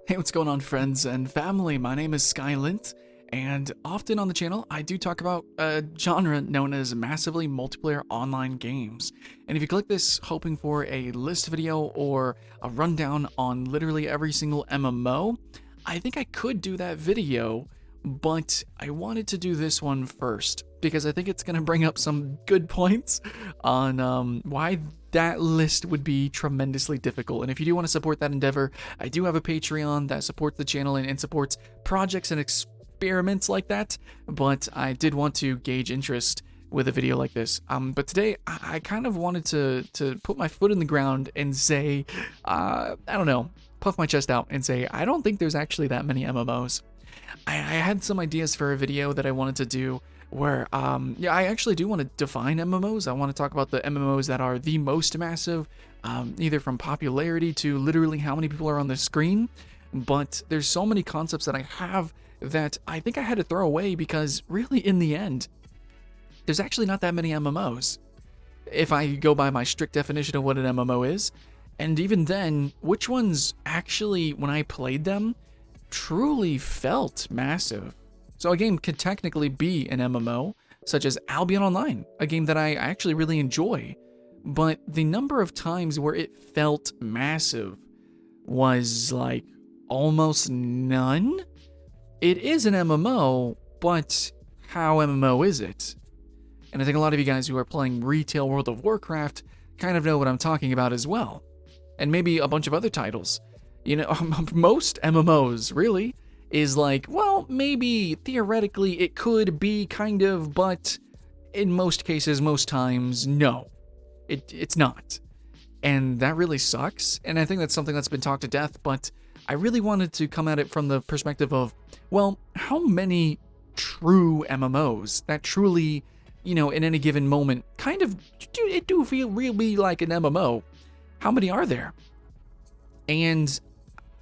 Hey, what's going on, friends and family? My name is Skylent, and often on the channel, I do talk about a genre known as massively multiplayer online games. And if you click this hoping for a list video or a rundown on literally every single MMO, I think I could do that video, but I wanted to do this one first because I think it's going to bring up some good points on why that list would be tremendously difficult. And if you do want to support that endeavor, I do have a Patreon that supports the channel and supports projects and experiments like that, but I did want to gauge interest with a video like this. But today, I kind of wanted to put my foot in the ground and say, I don't know, puff my chest out and say, I don't think there's actually that many MMOs. I had some ideas for a video that I wanted to do where, yeah, I actually do want to define MMOs. I want to talk about the MMOs that are the most massive, either from popularity to literally how many people are on the screen. But there's so many concepts that I have that I think I had to throw away because really in the end, there's actually not that many MMOs. If I go by my strict definition of what an MMO is, and even then, which ones actually, when I played them, truly felt massive. So a game could technically be an MMO, such as Albion Online, a game that I actually really enjoy, but the number of times where it felt massive was like almost none. It is an MMO, but how MMO is it? And I think a lot of you guys who are playing retail World of Warcraft kind of know what I'm talking about as well. And maybe a bunch of other titles. You know, most MMOs really is like, well, maybe theoretically it could be kind of, but in most cases, most times, no, it's not. And that really sucks. And I think that's something that's been talked to death, but I really wanted to come at it from the perspective of, well, how many true MMOs that truly, you know, in any given moment, kind of, it do feel really like an MMO. How many are there? And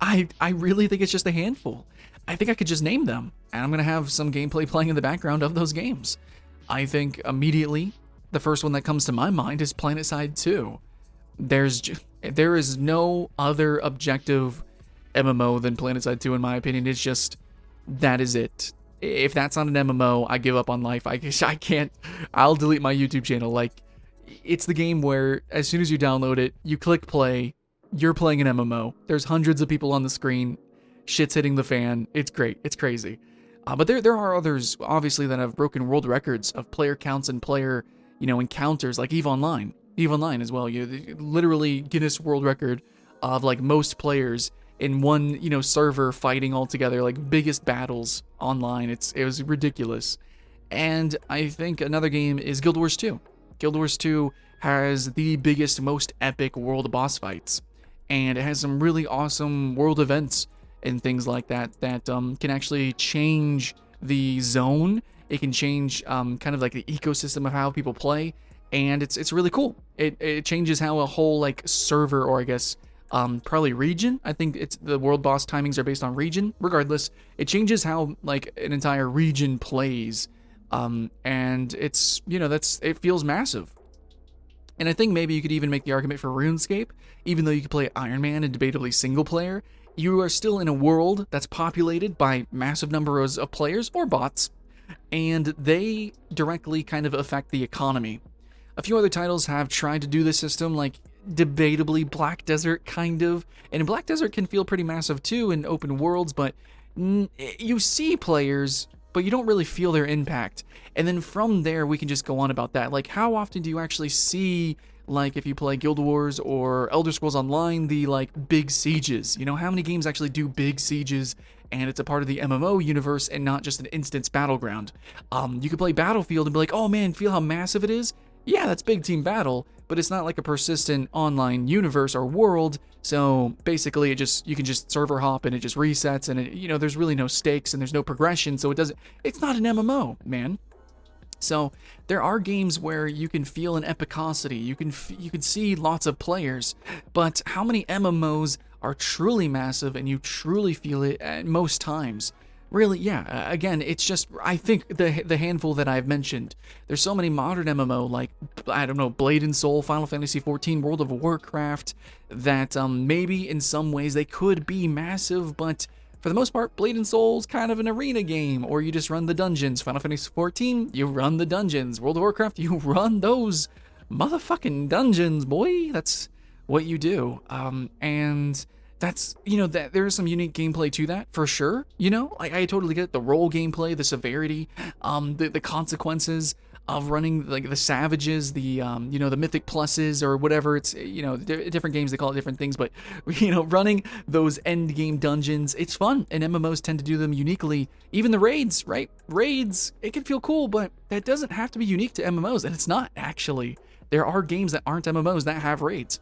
I really think it's just a handful. I think I could just name them, and I'm going to have some gameplay playing in the background of those games. I think immediately, the first one that comes to my mind is PlanetSide 2. There is no other objective MMO than PlanetSide 2 in my opinion. It's just, that is it. If that's not an MMO, I give up on life. I can't, I'll delete my YouTube channel. Like, it's the game where as soon as you download it, you click play, you're playing an MMO. There's hundreds of people on the screen. Shit's hitting the fan. It's great. It's crazy. But there are others, obviously, that have broken world records of player counts and player, you know, encounters, like EVE Online. EVE Online as well. You literally Guinness World Record of, like, most players in one, you know, server fighting all together, like, biggest battles online. It was ridiculous. And I think another game is Guild Wars 2. Guild Wars 2 has the biggest, most epic world boss fights. And it has some really awesome world events and things like that that can actually change the zone. It can change kind of like the ecosystem of how people play, and it's really cool. It changes how a whole like server, or I guess probably region. I think it's the world boss timings are based on region. Regardless, it changes how like an entire region plays, and it's, you know, it feels massive. And I think maybe you could even make the argument for RuneScape, even though you could play Iron Man and debatably single player, you are still in a world that's populated by massive numbers of players or bots, and they directly kind of affect the economy. A few other titles have tried to do this system, like debatably Black Desert kind of, and Black Desert can feel pretty massive too in open worlds, but you see players, but you don't really feel their impact. And then from there, we can just go on about that. Like, how often do you actually see, like, if you play Guild Wars or Elder Scrolls Online, the, like, big sieges? You know, how many games actually do big sieges, and it's a part of the MMO universe and not just an instance battleground? You could play Battlefield and be like, oh man, feel how massive it is? Yeah, that's big team battle, but it's not like a persistent online universe or world. So basically, you can just server hop and it just resets, and you know, there's really no stakes and there's no progression, so it's not an MMO, man. So there are games where you can feel an epicosity, you can see lots of players, but how many MMOs are truly massive and you truly feel it at most times? really, yeah. Again, it's just, I think the handful that I've mentioned. There's so many modern MMO like, I don't know, Blade and Soul, Final Fantasy XIV, World of Warcraft, that maybe in some ways they could be massive, but for the most part, Blade and Soul's kind of an arena game, or you just run the dungeons. Final Fantasy XIV, you run the dungeons. World of Warcraft, you run those motherfucking dungeons, boy. That's what you do. And that's, that there's some unique gameplay to that, for sure. Like, I totally get it. The role gameplay, the severity, the consequences of running, like, the savages, the the mythic pluses, or whatever. It's, different games, they call it different things, but, running those end game dungeons, it's fun, and MMOs tend to do them uniquely. Even the raids, right? Raids, it can feel cool, but that doesn't have to be unique to MMOs, and it's not, actually. There are games that aren't MMOs that have raids.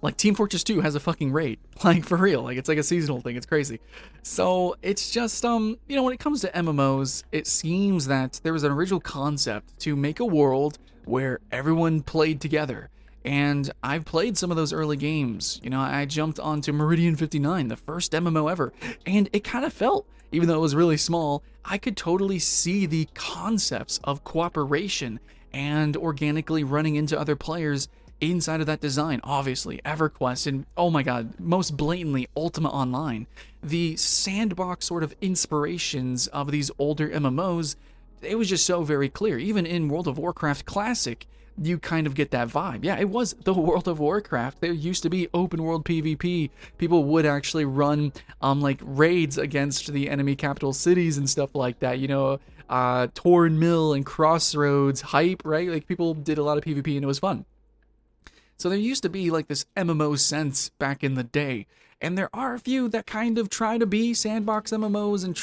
Like, Team Fortress 2 has a fucking raid. Like, for real. Like, it's like a seasonal thing. It's crazy. So, it's just, when it comes to MMOs, it seems that there was an original concept to make a world where everyone played together. And I've played some of those early games. I jumped onto Meridian 59, the first MMO ever. And it kind of felt, even though it was really small, I could totally see the concepts of cooperation and organically running into other players inside of that design. Obviously, EverQuest, and oh my god, most blatantly, Ultima Online. The sandbox sort of inspirations of these older MMOs, it was just so very clear. Even in World of Warcraft Classic, you kind of get that vibe. Yeah, it was the World of Warcraft. There used to be open world PvP. People would actually run like raids against the enemy capital cities and stuff like that. Torn Mill and Crossroads, Hype, right? Like, people did a lot of PvP and it was fun. So there used to be like this MMO sense back in the day, and there are a few that kind of try to be sandbox MMOs and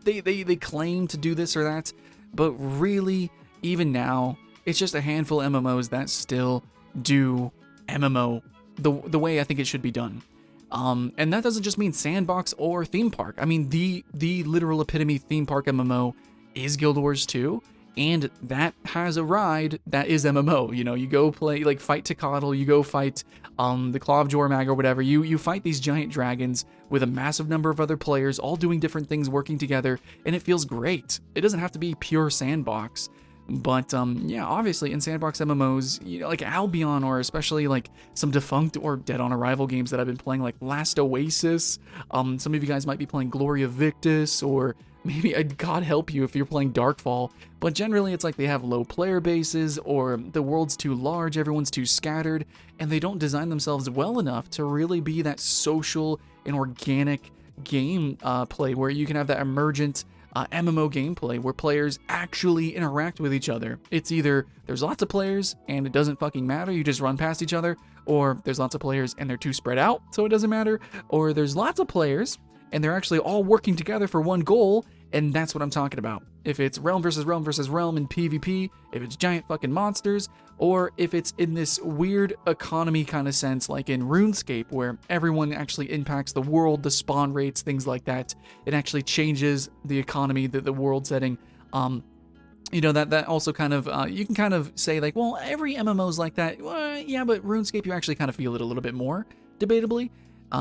they claim to do this or that, but really, even now, it's just a handful of MMOs that still do MMO the way I think it should be done. And that doesn't just mean sandbox or theme park. I mean, the literal epitome theme park MMO is Guild Wars 2. And that has a ride that is MMO. You go play, like, fight Tecatl, you go fight the Claw of Jormag or whatever. You fight these giant dragons with a massive number of other players, all doing different things, working together, and it feels great. It doesn't have to be pure sandbox. But, yeah, obviously, in sandbox MMOs, like Albion, or especially, like, some defunct or dead on arrival games that I've been playing, like Last Oasis. Some of you guys might be playing Gloria Victis, or maybe, God help you if you're playing Darkfall, but generally it's like they have low player bases, or the world's too large, everyone's too scattered, and they don't design themselves well enough to really be that social and organic game play where you can have that emergent MMO gameplay where players actually interact with each other. It's either there's lots of players and it doesn't fucking matter, you just run past each other, or there's lots of players and they're too spread out, so it doesn't matter, or there's lots of players and they're actually all working together for one goal, and that's what I'm talking about. If it's realm versus realm versus realm in PvP, if it's giant fucking monsters, or if it's in this weird economy kind of sense, like in RuneScape, where everyone actually impacts the world, the spawn rates, things like that. It actually changes the economy, the world setting. That also kind of, you can kind of say, like, well, every MMO's like that. Well, yeah, but RuneScape, you actually kind of feel it a little bit more, debatably.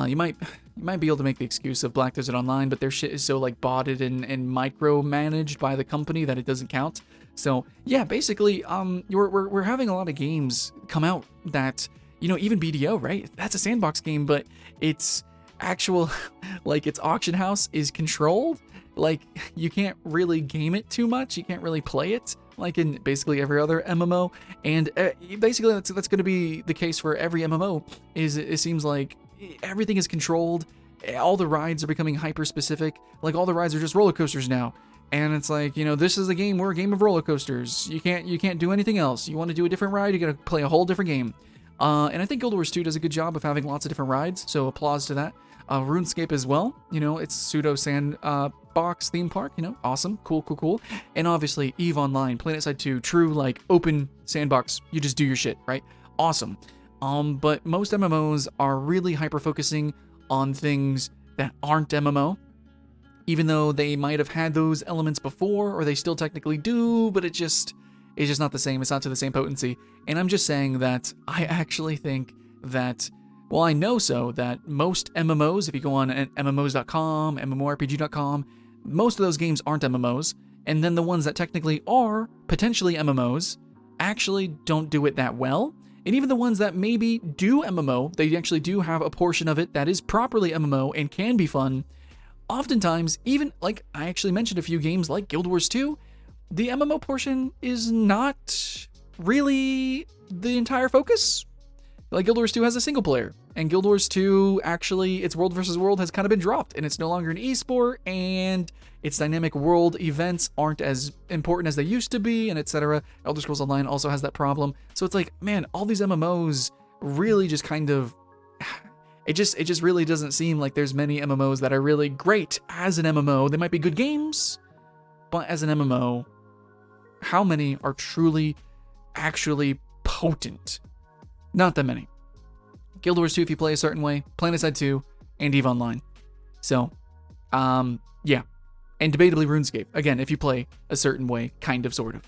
You might be able to make the excuse of Black Desert Online, but their shit is so, like, botted and micromanaged by the company that it doesn't count. So yeah, basically, we're having a lot of games come out that, even BDO, right? That's a sandbox game, but it's actual, like, its auction house is controlled. Like, you can't really game it too much. You can't really play it like in basically every other MMO. And basically that's going to be the case for every MMO. It seems like everything is controlled. All the rides are becoming hyper specific. Like, all the rides are just roller coasters now. And it's like, this is a game, we're a game of roller coasters. You can't do anything else. You want to do a different ride, you gotta play a whole different game. And I think Guild Wars 2 does a good job of having lots of different rides, so applause to that. RuneScape as well, it's pseudo sandbox theme park, awesome, cool. And obviously EVE Online, PlanetSide 2, true, like, open sandbox, you just do your shit, right? Awesome. But most MMOs are really hyper-focusing on things that aren't MMO, even though they might have had those elements before, or they still technically do, but it's just not the same. It's not to the same potency. And I'm just saying that I actually think that Well, I know so that most MMOs, if you go on MMOs.com, MMORPG.com, most of those games aren't MMOs, and then the ones that technically are potentially MMOs actually don't do it that well. And even the ones that maybe do MMO, they actually do have a portion of it that is properly MMO and can be fun. Oftentimes, even like I actually mentioned a few games like Guild Wars 2, the MMO portion is not really the entire focus. Like Guild Wars 2 has a single player, and Guild Wars 2 actually, its world versus world has kind of been dropped, and it's no longer an esport, and its dynamic world events aren't as important as they used to be, and etc. Elder Scrolls Online also has that problem. So it's like, man, all these MMOs really just kind of, it just really doesn't seem like there's many MMOs that are really great as an MMO. They might be good games, but as an MMO, how many are truly, actually potent? Not that many. Guild Wars 2 if you play a certain way, PlanetSide 2, and EVE Online. So, yeah. And debatably RuneScape, again, if you play a certain way, kind of, sort of.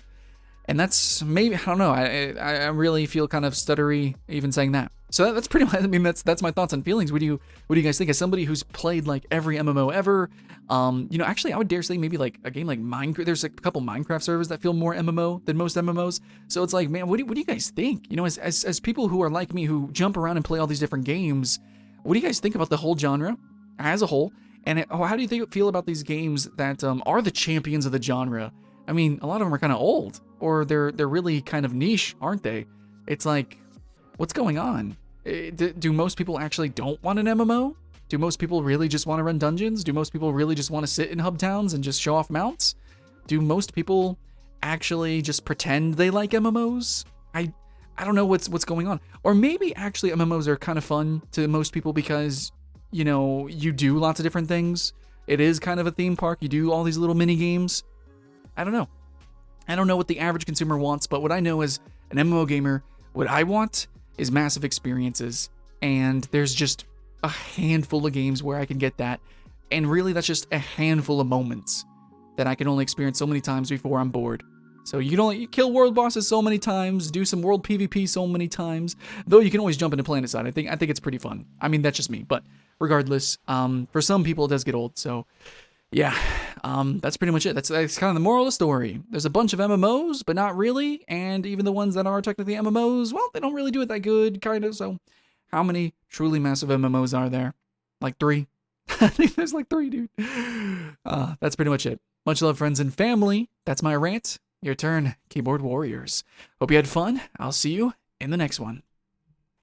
And that's maybe, I don't know, I really feel kind of stuttery even saying that. So that's pretty much, I mean, that's my thoughts and feelings. What do you guys think? As somebody who's played like every MMO ever, actually I would dare say maybe like a game like Minecraft, there's like a couple Minecraft servers that feel more MMO than most MMOs. So it's like, man, what do you guys think? As people who are like me, who jump around and play all these different games, what do you guys think about the whole genre as a whole? And how do you feel about these games that are the champions of the genre? I mean, a lot of them are kind of old, or they're really kind of niche, aren't they? It's like, what's going on? Do most people actually don't want an MMO? Do most people really just want to run dungeons? Do most people really just want to sit in hub towns and just show off mounts? Do most people actually just pretend they like MMOs? I don't know what's going on. Or maybe actually MMOs are kind of fun to most people because, you do lots of different things. It is kind of a theme park. You do all these little mini games. I don't know. I don't know what the average consumer wants, but what I know as an MMO gamer, what I want is massive experiences. And there's just a handful of games where I can get that. And really, that's just a handful of moments that I can only experience so many times before I'm bored. So you kill world bosses so many times, do some world PvP so many times, though you can always jump into PlanetSide. I think it's pretty fun. I mean, that's just me, but regardless, for some people it does get old. So yeah, that's pretty much it. That's kind of the moral of the story. There's a bunch of MMOs, but not really, and even the ones that are technically MMOs, well, they don't really do it that good, kind of. So how many truly massive MMOs are there? Like 3? I think there's like 3, dude. That's pretty much it. Much love, friends and family. That's my rant. Your turn, keyboard warriors. Hope you had fun. I'll see you in the next one.